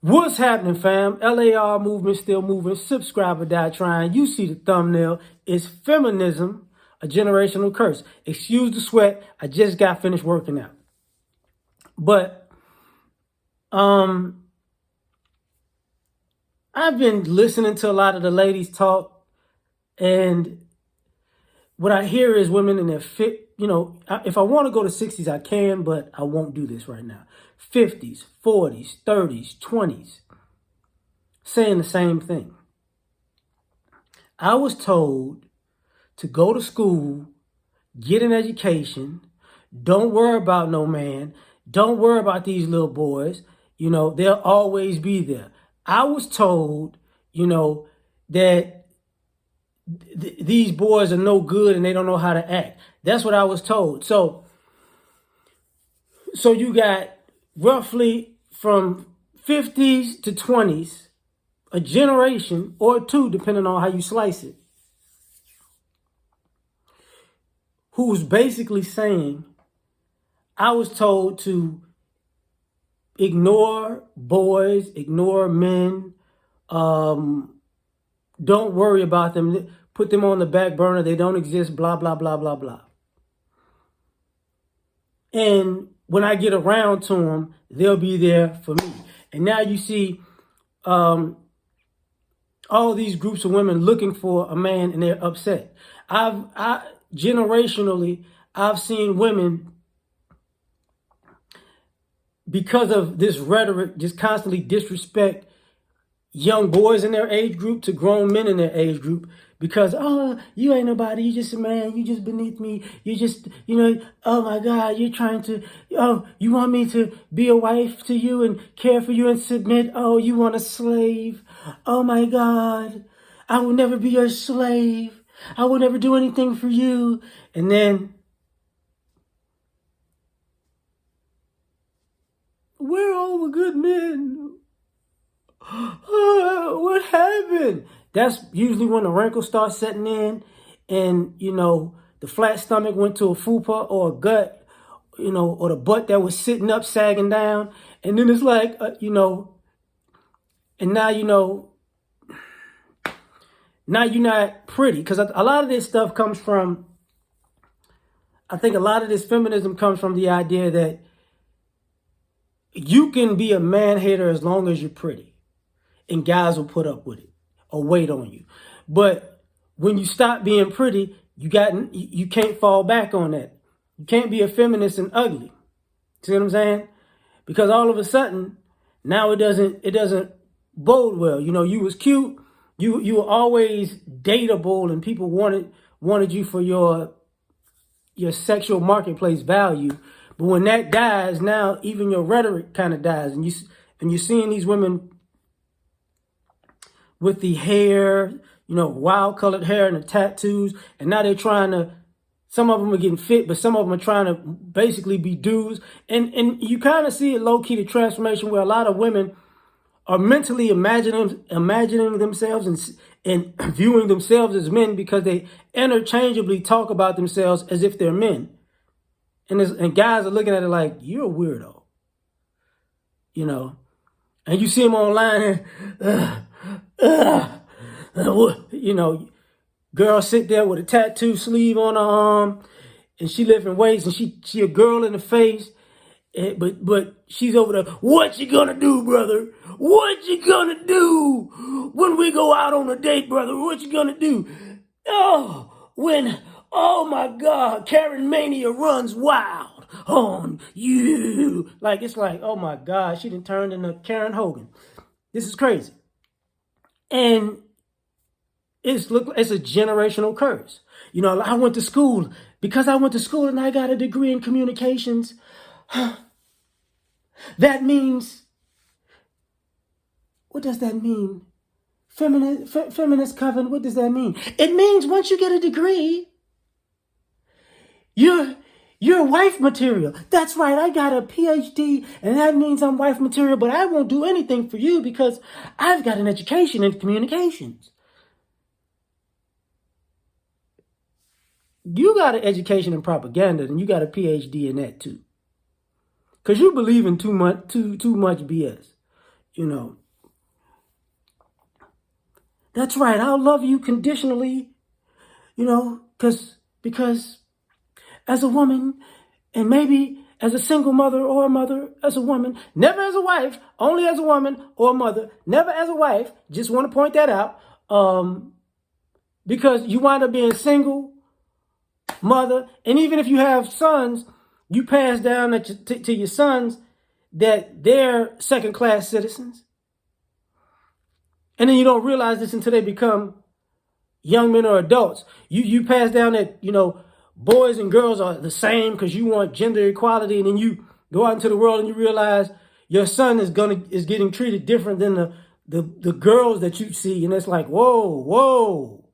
What's happening, fam? L.A.R. movement still moving. Subscribe or die trying. You see the thumbnail. It's feminism, a generational curse. Excuse the sweat. I just got finished working out. But I've been listening to a lot of the ladies talk, and what I hear is women in their if I want to go to 60s, I can, but I won't do this right now. 50s, 40s, 30s, 20s, saying the same thing. I was told to go to school, get an education, don't worry about no man, don't worry about these little boys, they'll always be there. I was told, that these boys are no good and they don't know how to act. That's what I was told. So you got roughly from 50s to 20s, a generation or two, depending on how you slice it, who's basically saying, I was told to ignore boys, ignore men, don't worry about them, put them on the back burner, they don't exist, blah, blah, blah, blah, blah. And when I get around to them, they'll be there for me. And now you see all these groups of women looking for a man, and they're upset. Generationally, I've seen women, because of this rhetoric, just constantly disrespect young boys in their age group to grown men in their age group, because, oh, you ain't nobody, you just a man, you just beneath me, you just, oh my God, you're trying to, oh, you want me to be a wife to you and care for you and submit, oh, you want a slave, oh my God, I will never be your slave, I will never do anything for you. And then, where are all the good men? What happened? That's usually when the wrinkles start setting in, and the flat stomach went to a fupa or a gut, or the butt that was sitting up sagging down, and then it's like and now now you're not pretty, because a lot of this stuff comes from, I think a lot of this feminism comes from the idea that you can be a man hater as long as you're pretty, and guys will put up with it or wait on you. But when you stop being pretty, you can't fall back on that. You can't be a feminist and ugly. See what I'm saying? Because all of a sudden, now it doesn't bode well. You was cute, you were always dateable, and people wanted you for your sexual marketplace value. But when that dies, now even your rhetoric kind of dies, and you're seeing these women with the hair, wild colored hair and the tattoos, and now they're trying to, some of them are getting fit, but some of them are trying to basically be dudes. And you kind of see it low-key, the transformation, where a lot of women are mentally imagining themselves and viewing themselves as men, because they interchangeably talk about themselves as if they're men. And guys are looking at it like, you're a weirdo. And you see them online, girl sit there with a tattoo sleeve on her arm, and she lifting weights, and she a girl in the face, but she's over there. What you gonna do, brother? What you gonna do when we go out on a date, brother? What you gonna do? Oh my God, Karen Mania runs wild on you. It's like, oh my God, she done turned into Karen Hogan. This is crazy. And it's a generational curse. I went to school, because I went to school and I got a degree in communications. That means, what does that mean? Feminist coven, what does that mean? It means once you get a degree, you're wife material. That's right, I got a PhD, and that means I'm wife material, but I won't do anything for you because I've got an education in communications. You got an education in propaganda, and you got a PhD in that too. Because you believe in too much BS. you know. That's right, I'll love you conditionally, because as a woman, and maybe as a single mother or a mother, as a woman, never as a wife, only as a woman or a mother, never as a wife. Just want to point that out. Because you wind up being single, mother, and even if you have sons, you pass down to your sons that they're second-class citizens. And then you don't realize this until they become young men or adults. You pass down that, boys and girls are the same because you want gender equality, and then you go out into the world and you realize your son is getting treated different than the girls that you see, and it's like, whoa,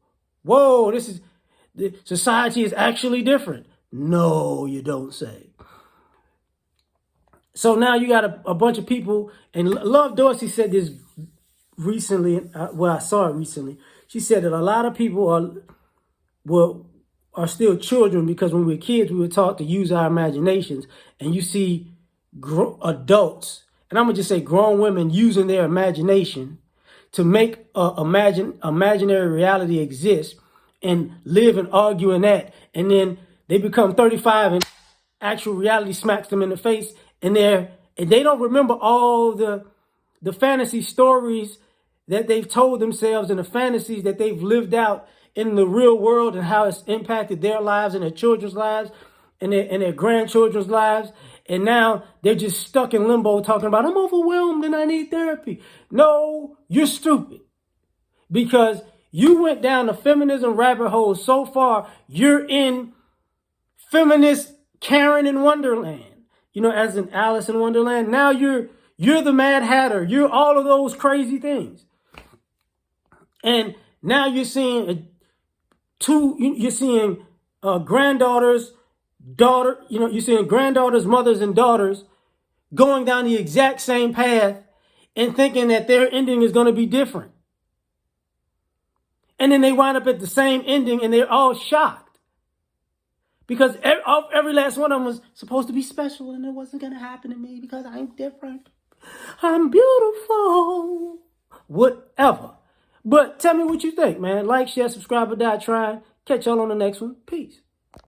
the society is actually different. No, you don't say. So now you got a bunch of people, and Love Dorsey said this recently. I saw it recently. She said that a lot of people are still children because when we were kids, we were taught to use our imaginations, and you see adults, and I'm gonna just say grown women, using their imagination to make imaginary reality exist and live and argue in that, and then they become 35 and actual reality smacks them in the face, and they don't remember all the fantasy stories that they've told themselves and the fantasies that they've lived out in the real world and how it's impacted their lives and their children's lives and their grandchildren's lives. And now they're just stuck in limbo talking about, I'm overwhelmed and I need therapy. No, you're stupid. Because you went down the feminism rabbit hole so far, you're in feminist Karen in Wonderland. As in Alice in Wonderland. Now you're the Mad Hatter. You're all of those crazy things. And now you're seeing granddaughters, you're seeing granddaughters, mothers, and daughters going down the exact same path and thinking that their ending is going to be different. And then they wind up at the same ending and they're all shocked. Because every last one of them was supposed to be special, and it wasn't going to happen to me because I'm different. I'm beautiful. Whatever. But tell me what you think, man. Like, share, subscribe, or die trying. Catch y'all on the next one. Peace.